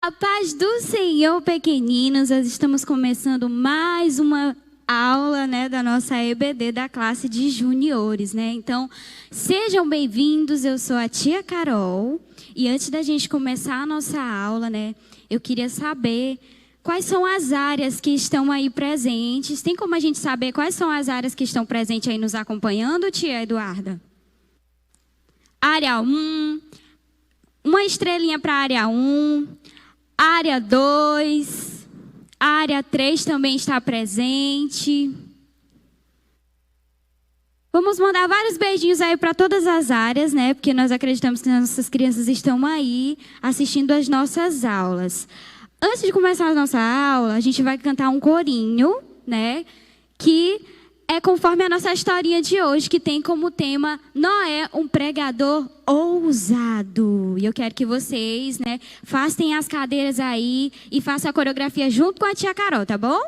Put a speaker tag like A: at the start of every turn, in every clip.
A: A paz do Senhor, pequeninos. Nós estamos começando mais uma aula, da nossa EBD da classe de juniores, Então, sejam bem-vindos. Eu sou a tia Carol. E antes da gente começar a nossa aula, eu queria saber quais são as áreas que estão aí presentes. Tem como a gente saber quais são as áreas que estão presentes aí nos acompanhando, tia Eduarda? Área 1, uma estrelinha para a área 1, área 2, área 3 também está presente. Vamos mandar vários beijinhos aí para todas as áreas, porque nós acreditamos que nossas crianças estão aí assistindo as nossas aulas. Antes de começar a nossa aula, a gente vai cantar um corinho, que é conforme a nossa historinha de hoje, que tem como tema Noé, um pregador ousado. E eu quero que vocês, façam as cadeiras aí e façam a coreografia junto com a tia Carol, tá bom?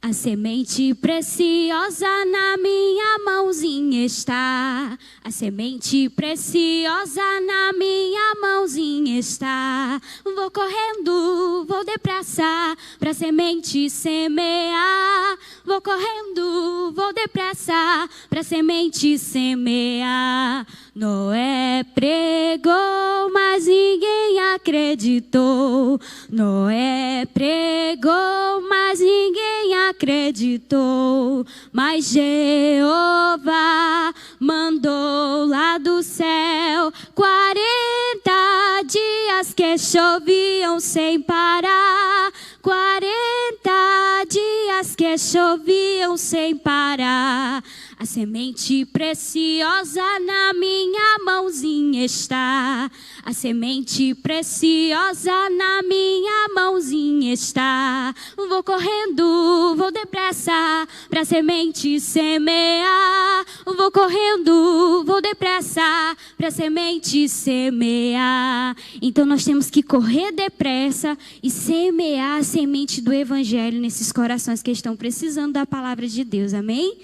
A: A semente preciosa na minha mãozinha está. A semente preciosa na minha mãozinha está. Vou correndo, vou depressa pra semente semear. Vou correndo, vou depressa pra semente semear. Noé pregou, mas ninguém acreditou. Noé pregou, mas ninguém acreditou. Mas Jeová mandou lá do céu 40 dias que choviam sem parar. 40 dias que choviam sem parar. A semente preciosa na minha mãozinha está. A semente preciosa na minha mãozinha está. Vou correndo, vou depressa pra semente semear. Vou correndo, vou depressa pra semente semear. Então nós temos que correr depressa e semear a semente do evangelho nesses corações que estão precisando da palavra de Deus, amém?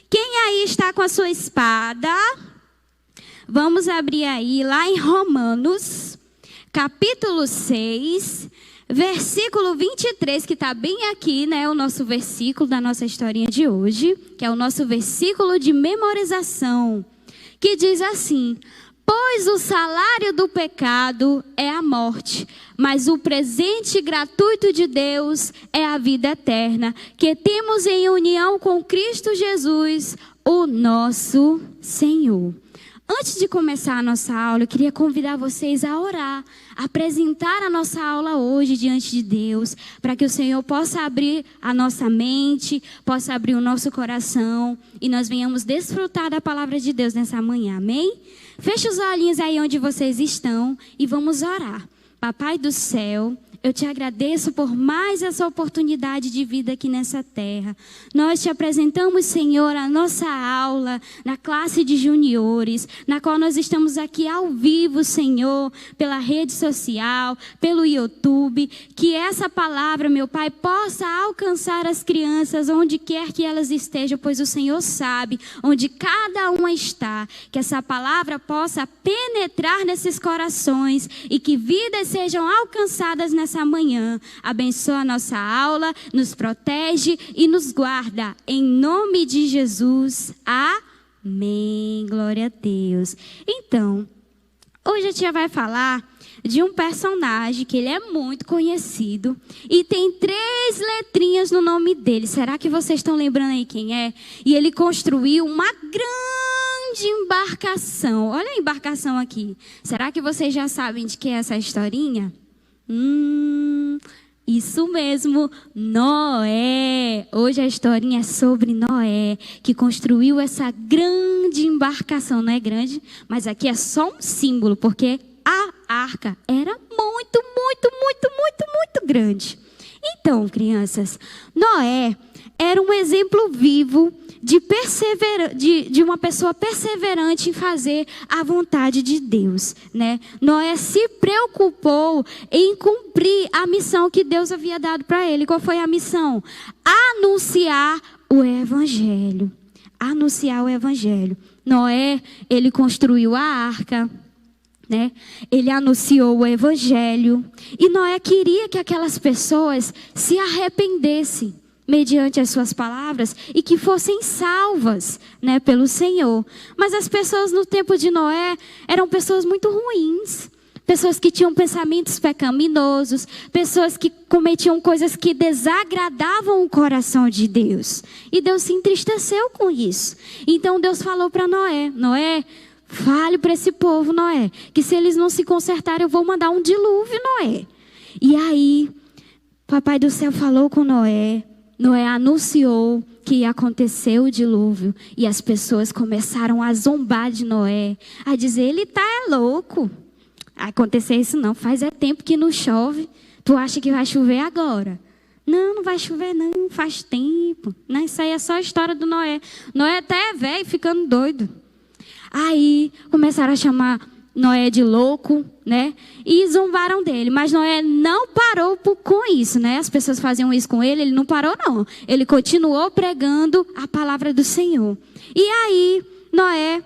A: Quem aí está com a sua espada? Vamos abrir aí lá em Romanos, capítulo 6, versículo 23, que está bem aqui, o nosso versículo da nossa historinha de hoje, que é o nosso versículo de memorização, que diz assim: pois o salário do pecado é a morte, mas o presente gratuito de Deus é a vida eterna, que temos em união com Cristo Jesus, o nosso Senhor. Antes de começar a nossa aula, eu queria convidar vocês a orar, a apresentar a nossa aula hoje diante de Deus, para que o Senhor possa abrir a nossa mente, possa abrir o nosso coração e nós venhamos desfrutar da palavra de Deus nessa manhã, amém? Feche os olhinhos aí onde vocês estão e vamos orar. Papai do céu, eu te agradeço por mais essa oportunidade de vida aqui nessa terra. Nós te apresentamos, Senhor, a nossa aula na classe de juniores, na qual nós estamos aqui ao vivo, Senhor, pela rede social, pelo YouTube. Que essa palavra, meu Pai, possa alcançar as crianças onde quer que elas estejam, pois o Senhor sabe onde cada uma está. Que essa palavra possa penetrar nesses corações e que vidas sejam alcançadas nessa manhã. Abençoa a nossa aula, nos protege e nos guarda. Em nome de Jesus. Amém. Glória a Deus. Então, hoje a tia vai falar de um personagem que ele é muito conhecido e tem 3 letrinhas no nome dele. Será que vocês estão lembrando aí quem é? E ele construiu uma grande embarcação. Olha a embarcação aqui. Será que vocês já sabem de que é essa historinha? Isso mesmo, Noé. Hoje a historinha é sobre Noé, que construiu essa grande embarcação. Não é grande, mas aqui é só um símbolo, porque a arca era muito, muito, muito, muito, muito grande. Então, crianças, Noé era um exemplo vivo de uma pessoa perseverante em fazer a vontade de Deus, Noé se preocupou em cumprir a missão que Deus havia dado para ele. Qual foi a missão? Anunciar o evangelho. Anunciar o evangelho. Noé, ele construiu a arca. né? Ele anunciou o evangelho e Noé queria que aquelas pessoas se arrependessem mediante as suas palavras e que fossem salvas, né, pelo Senhor. Mas as pessoas no tempo de Noé eram pessoas muito ruins, pessoas que tinham pensamentos pecaminosos, pessoas que cometiam coisas que desagradavam o coração de Deus. E Deus se entristeceu com isso. Então Deus falou para Noé: Noé, fale para esse povo, Noé, que se eles não se consertarem, eu vou mandar um dilúvio, Noé. E aí, Papai do céu falou com Noé. Noé anunciou que ia acontecer o dilúvio. E as pessoas começaram a zombar de Noé, a dizer: ele tá louco. Acontecer isso não, faz tempo que não chove. Tu acha que vai chover agora? Não, não vai chover não, faz tempo. Não, isso aí é só a história do Noé. Noé até é velho, ficando doido. Aí começaram a chamar Noé de louco, né? E zombaram dele. Mas Noé não parou com isso, né? As pessoas faziam isso com ele, ele não parou não. Ele continuou pregando a palavra do Senhor. E aí Noé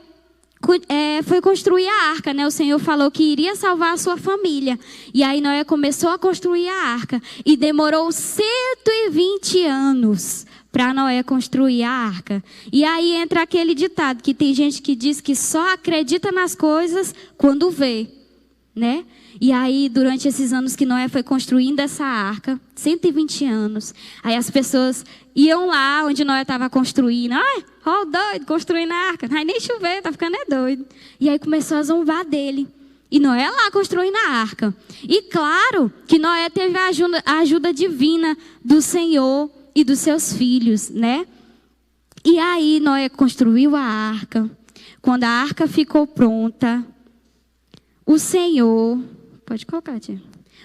A: foi construir a arca, né? O Senhor falou que iria salvar a sua família. E aí Noé começou a construir a arca. E demorou 120 anos para Noé construir a arca. E aí entra aquele ditado que tem gente que diz que só acredita nas coisas quando vê, né? E aí, durante esses anos que Noé foi construindo essa arca, 120 anos, aí as pessoas iam lá onde Noé estava construindo. Ai, ó, doido, construindo a arca. Ai, nem chover, tá ficando doido. E aí começou a zombar dele. E Noé lá construindo a arca. E claro que Noé teve a ajuda divina do Senhor e dos seus filhos, né? E aí Noé construiu a arca. Quando a arca ficou pronta, o Senhor... Pode colocar, tia.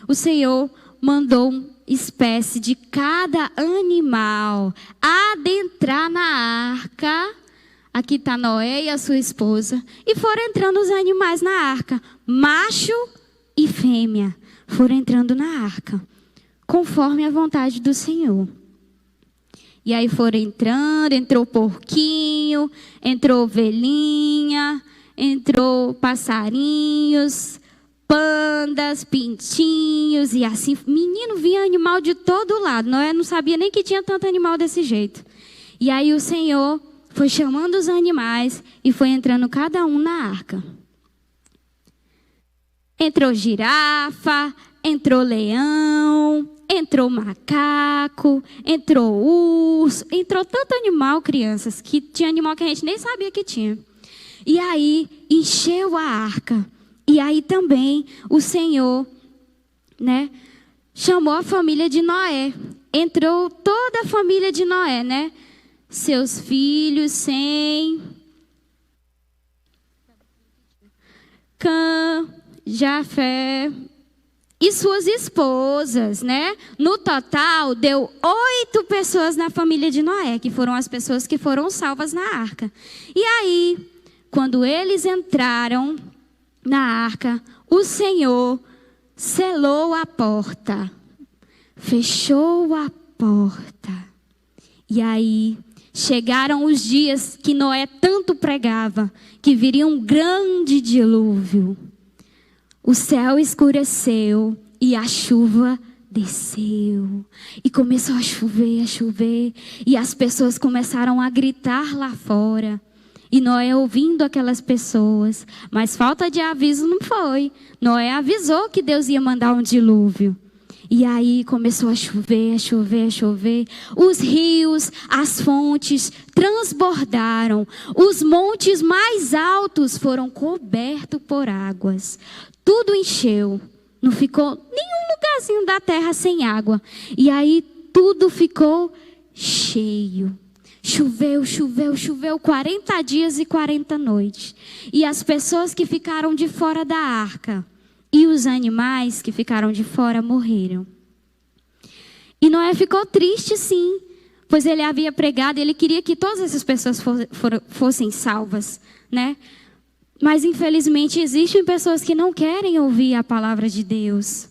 A: O Senhor mandou uma espécie de cada animal adentrar na arca. Aqui está Noé e a sua esposa. E foram entrando os animais na arca. Macho e fêmea foram entrando na arca, conforme a vontade do Senhor. E aí foram entrando, entrou porquinho, entrou ovelhinha, entrou passarinhos, pandas, pintinhos e assim. Menino, vinha animal de todo lado. Noé não sabia nem que tinha tanto animal desse jeito. E aí o Senhor foi chamando os animais e foi entrando cada um na arca. Entrou girafa, entrou leão, entrou macaco, entrou urso, entrou tanto animal, crianças, que tinha animal que a gente nem sabia que tinha. E aí encheu a arca. E aí também o Senhor, né, chamou a família de Noé. Entrou toda a família de Noé, né? Seus filhos, Sem, Cã, Jafé e suas esposas, né? No total, deu 8 pessoas na família de Noé, que foram as pessoas que foram salvas na arca. E aí, quando eles entraram na arca, o Senhor selou a porta, fechou a porta. E aí chegaram os dias que Noé tanto pregava, que viria um grande dilúvio. O céu escureceu e a chuva desceu. E começou a chover, e as pessoas começaram a gritar lá fora. E Noé ouvindo aquelas pessoas, mas falta de aviso não foi. Noé avisou que Deus ia mandar um dilúvio. E aí começou a chover. Os rios, as fontes transbordaram. Os montes mais altos foram cobertos por águas. Tudo encheu. Não ficou nenhum lugarzinho da terra sem água. E aí tudo ficou cheio. Choveu 40 dias e 40 noites. E as pessoas que ficaram de fora da arca e os animais que ficaram de fora morreram. E Noé ficou triste, sim, pois ele havia pregado, ele queria que todas essas pessoas fossem salvas, né? Mas infelizmente existem pessoas que não querem ouvir a palavra de Deus.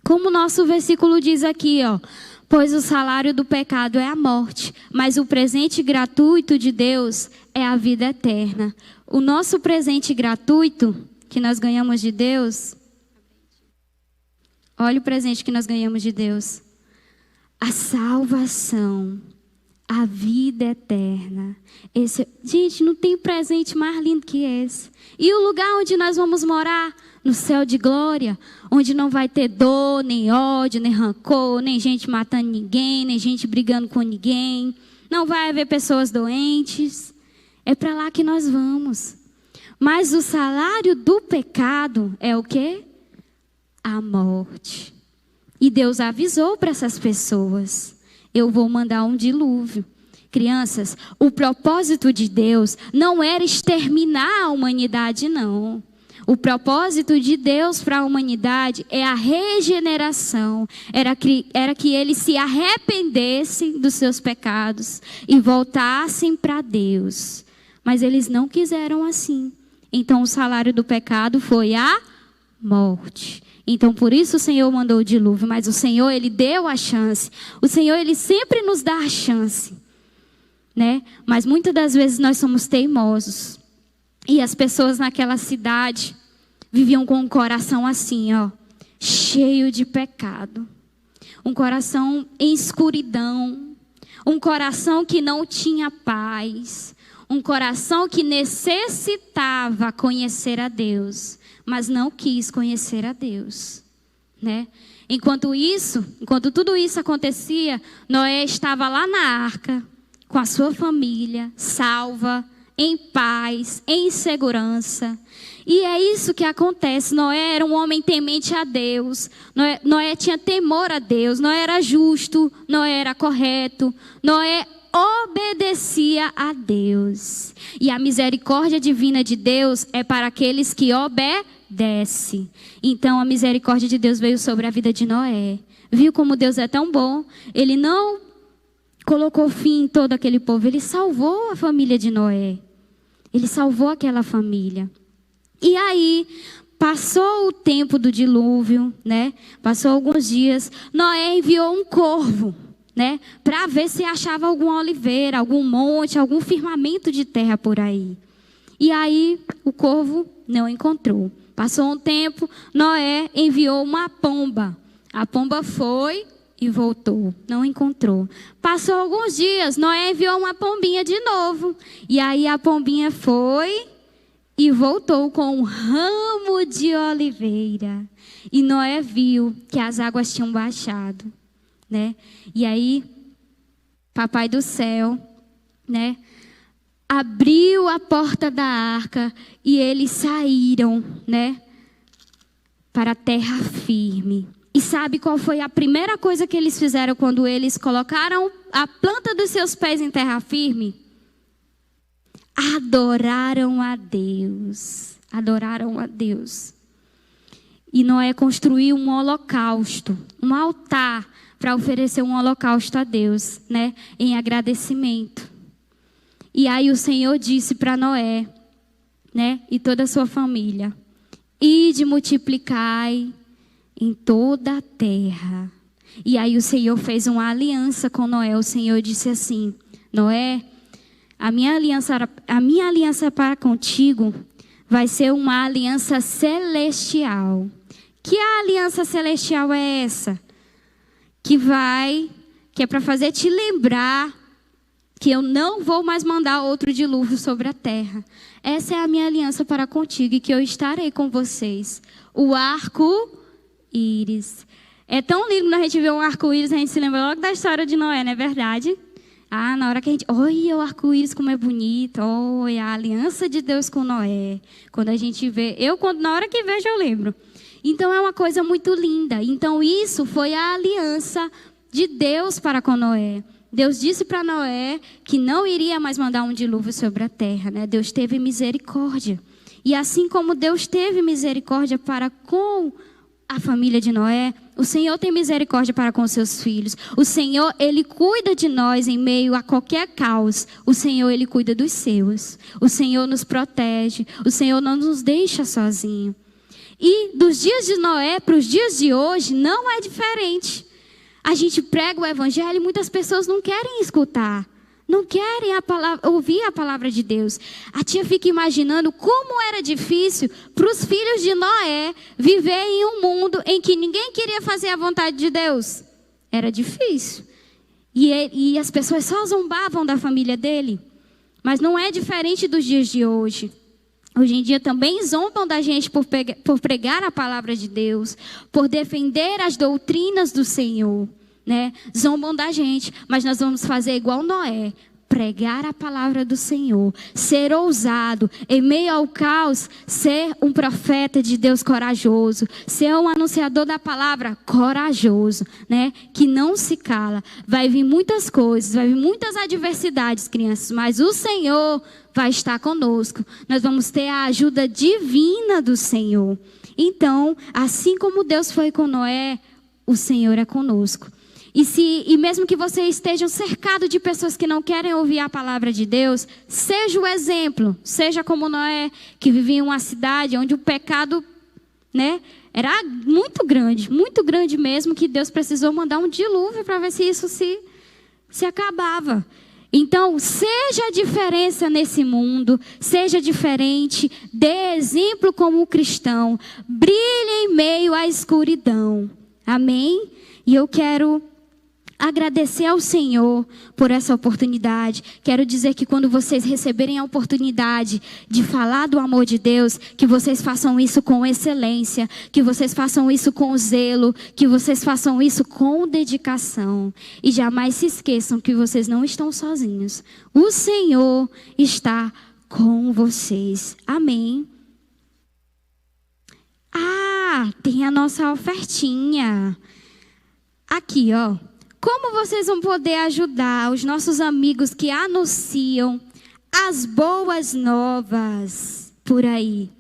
A: Como o nosso versículo diz aqui, ó. Pois o salário do pecado é a morte, mas o presente gratuito de Deus é a vida eterna. O nosso presente gratuito que nós ganhamos de Deus. Olha o presente que nós ganhamos de Deus. A salvação, a vida eterna. Gente, não tem presente mais lindo que esse. E o lugar onde nós vamos morar? No céu de glória, onde não vai ter dor, nem ódio, nem rancor, nem gente matando ninguém, nem gente brigando com ninguém. Não vai haver pessoas doentes. É para lá que nós vamos. Mas o salário do pecado é o quê? A morte. E Deus avisou para essas pessoas: eu vou mandar um dilúvio. Crianças, o propósito de Deus não era exterminar a humanidade, não. O propósito de Deus para a humanidade é a regeneração. Era que eles se arrependessem dos seus pecados e voltassem para Deus. Mas eles não quiseram assim. Então o salário do pecado foi a morte. Então por isso o Senhor mandou o dilúvio. Mas o Senhor, Ele deu a chance. O Senhor, Ele sempre nos dá a chance, né? Mas muitas das vezes nós somos teimosos. E as pessoas naquela cidade viviam com um coração assim, ó, cheio de pecado. Um coração em escuridão. Um coração que não tinha paz. Um coração que necessitava conhecer a Deus, mas não quis conhecer a Deus, né? Enquanto tudo isso acontecia, Noé estava lá na arca, com a sua família, salva, em paz, em segurança. E é isso que acontece. Noé era um homem temente a Deus. Noé tinha temor a Deus. Noé era justo. Noé era correto. Noé obedecia a Deus. E a misericórdia divina de Deus é para aqueles que obedecem. Então a misericórdia de Deus veio sobre a vida de Noé. Viu como Deus é tão bom? Ele não colocou fim em todo aquele povo. Ele salvou a família de Noé. Ele salvou aquela família. E aí, passou o tempo do dilúvio, né? Passou alguns dias. Noé enviou um corvo, né? Para ver se achava alguma oliveira, algum monte, algum firmamento de terra por aí. E aí, o corvo não encontrou. Passou um tempo, Noé enviou uma pomba. A pomba foi e voltou, não encontrou. Passou alguns dias, Noé enviou uma pombinha de novo. E aí a pombinha foi e voltou com um ramo de oliveira. E Noé viu que as águas tinham baixado, né? E aí, Papai do céu, né, abriu a porta da arca e eles saíram, né, para a terra firme. E sabe qual foi a primeira coisa que eles fizeram quando eles colocaram a planta dos seus pés em terra firme? Adoraram a Deus. Adoraram a Deus. E Noé construiu um holocausto, um altar para oferecer um holocausto a Deus, né, em agradecimento. E aí o Senhor disse para Noé, né, e toda a sua família: ide, multiplicai em toda a terra. E aí o Senhor fez uma aliança com Noé. O Senhor disse assim: Noé, a minha aliança para contigo vai ser uma aliança celestial. Que aliança celestial é essa? Que é para fazer te lembrar que eu não vou mais mandar outro dilúvio sobre a terra. Essa é a minha aliança para contigo e que eu estarei com vocês. O arco-íris. É tão lindo quando a gente vê um arco-íris, a gente se lembra logo da história de Noé, não é verdade? Ah, na hora que a gente... Olha o arco-íris como é bonito. Olha a aliança de Deus com Noé. Quando a gente vê... na hora que vejo, eu lembro. Então, é uma coisa muito linda. Então, isso foi a aliança de Deus para com Noé. Deus disse para Noé que não iria mais mandar um dilúvio sobre a terra, né? Deus teve misericórdia. E assim como Deus teve misericórdia para com a família de Noé, o Senhor tem misericórdia para com seus filhos. O Senhor, Ele cuida de nós em meio a qualquer caos. O Senhor, Ele cuida dos seus. O Senhor nos protege. O Senhor não nos deixa sozinhos. E dos dias de Noé para os dias de hoje não é diferente. A gente prega o evangelho e muitas pessoas não querem escutar. não querem ouvir a palavra de Deus. A tia fica imaginando como era difícil para os filhos de Noé viver em um mundo em que ninguém queria fazer a vontade de Deus. Era difícil. E as pessoas só zombavam da família dele. Mas não é diferente dos dias de hoje. Hoje em dia também zombam da gente por pregar a palavra de Deus, por defender as doutrinas do Senhor, né? Zombam da gente, mas nós vamos fazer igual Noé, pregar a palavra do Senhor, ser ousado, em meio ao caos, ser um profeta de Deus corajoso, ser um anunciador da palavra corajoso, né? Que não se cala. Vai vir muitas coisas, vai vir muitas adversidades, crianças, mas o Senhor vai estar conosco. Nós vamos ter a ajuda divina do Senhor. Então, assim como Deus foi com Noé, o Senhor é conosco. E mesmo que você esteja cercado de pessoas que não querem ouvir a palavra de Deus, seja o exemplo, seja como Noé, que vivia em uma cidade onde o pecado, né, era muito grande mesmo, que Deus precisou mandar um dilúvio para ver se isso se acabava. Então, seja a diferença nesse mundo, seja diferente, dê exemplo como cristão, brilhe em meio à escuridão. Amém? E eu quero agradecer ao Senhor por essa oportunidade. Quero dizer que quando vocês receberem a oportunidade de falar do amor de Deus, que vocês façam isso com excelência, que vocês façam isso com zelo, que vocês façam isso com dedicação. E jamais se esqueçam que vocês não estão sozinhos. O Senhor está com vocês. Amém. Tem a nossa ofertinha. Aqui, ó. Como vocês vão poder ajudar os nossos amigos que anunciam as boas novas por aí,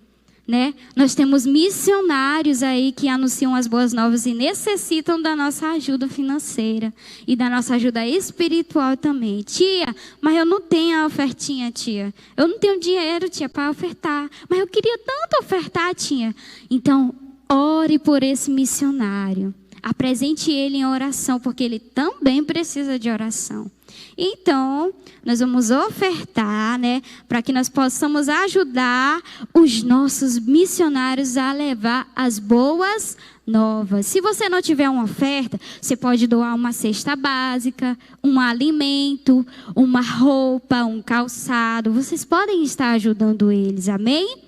A: né? Nós temos missionários aí que anunciam as boas novas e necessitam da nossa ajuda financeira e da nossa ajuda espiritual também. Tia, mas eu não tenho a ofertinha, tia. Eu não tenho dinheiro, tia, para ofertar. Mas eu queria tanto ofertar, tia. Então, ore por esse missionário. Apresente ele em oração, porque ele também precisa de oração. Então, nós vamos ofertar, né, para que nós possamos ajudar os nossos missionários a levar as boas novas. Se você não tiver uma oferta, você pode doar uma cesta básica, um alimento, uma roupa, um calçado. Vocês podem estar ajudando eles, amém?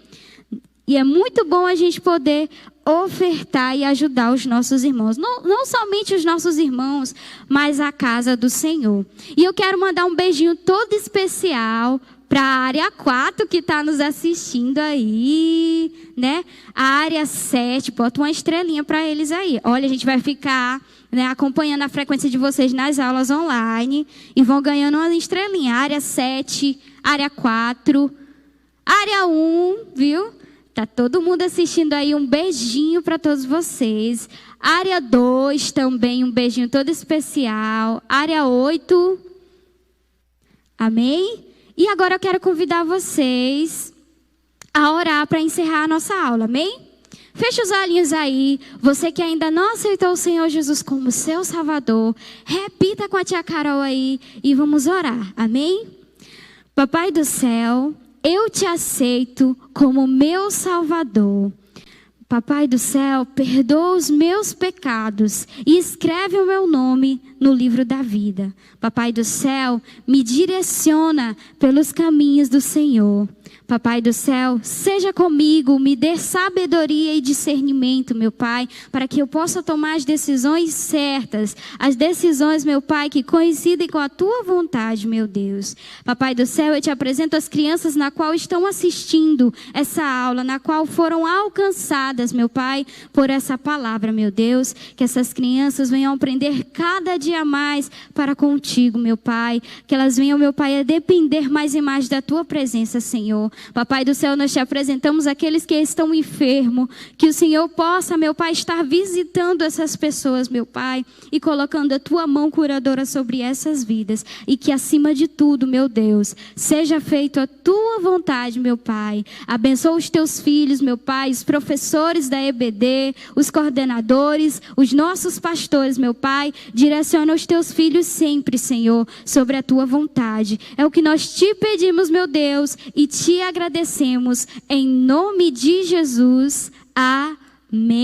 A: E é muito bom a gente poder ofertar e ajudar os nossos irmãos. Não somente os nossos irmãos, mas a casa do Senhor. E eu quero mandar um beijinho todo especial para a área 4 que está nos assistindo aí, né? A área 7, bota uma estrelinha para eles aí. Olha, a gente vai ficar, né, acompanhando a frequência de vocês nas aulas online e vão ganhando uma estrelinha. Área 7, área 4, área 1, viu? Tá todo mundo assistindo aí, um beijinho para todos vocês. Área 2 também, um beijinho todo especial. Área 8. Amém? E agora eu quero convidar vocês a orar para encerrar a nossa aula, amém? Feche os olhinhos aí. Você que ainda não aceitou o Senhor Jesus como seu Salvador, repita com a tia Carol aí e vamos orar, amém? Papai do céu, eu te aceito como meu Salvador. Papai do céu, perdoa os meus pecados e escreve o meu nome no livro da vida. Papai do céu, me direciona pelos caminhos do Senhor. Papai do céu, seja comigo, me dê sabedoria e discernimento, meu Pai, para que eu possa tomar as decisões certas, as decisões, meu Pai, que coincidem com a tua vontade, meu Deus. Papai do céu, eu te apresento as crianças na qual estão assistindo essa aula, na qual foram alcançadas, meu Pai, por essa palavra, meu Deus, que essas crianças venham aprender cada dia mais para contigo, meu Pai, que elas venham, meu Pai, a depender mais e mais da tua presença, Senhor. Papai do céu, nós te apresentamos aqueles que estão enfermos, que o Senhor possa, meu Pai, estar visitando essas pessoas, meu Pai, e colocando a tua mão curadora sobre essas vidas, e que acima de tudo, meu Deus, seja feito a tua vontade, meu Pai. Abençoa os teus filhos, meu Pai, os professores, diretores da EBD, os coordenadores, os nossos pastores, meu Pai. Direciona os teus filhos sempre, Senhor, sobre a tua vontade. É o que nós te pedimos, meu Deus, e te agradecemos. Em nome de Jesus. Amém.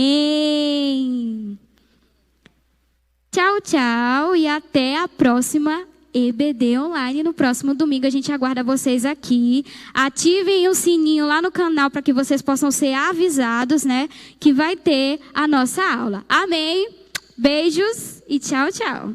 A: Tchau, tchau e até a próxima EBD Online. No próximo domingo a gente aguarda vocês aqui. Ativem o sininho lá no canal para que vocês possam ser avisados, né? Que vai ter a nossa aula. Amém? Beijos e tchau, tchau.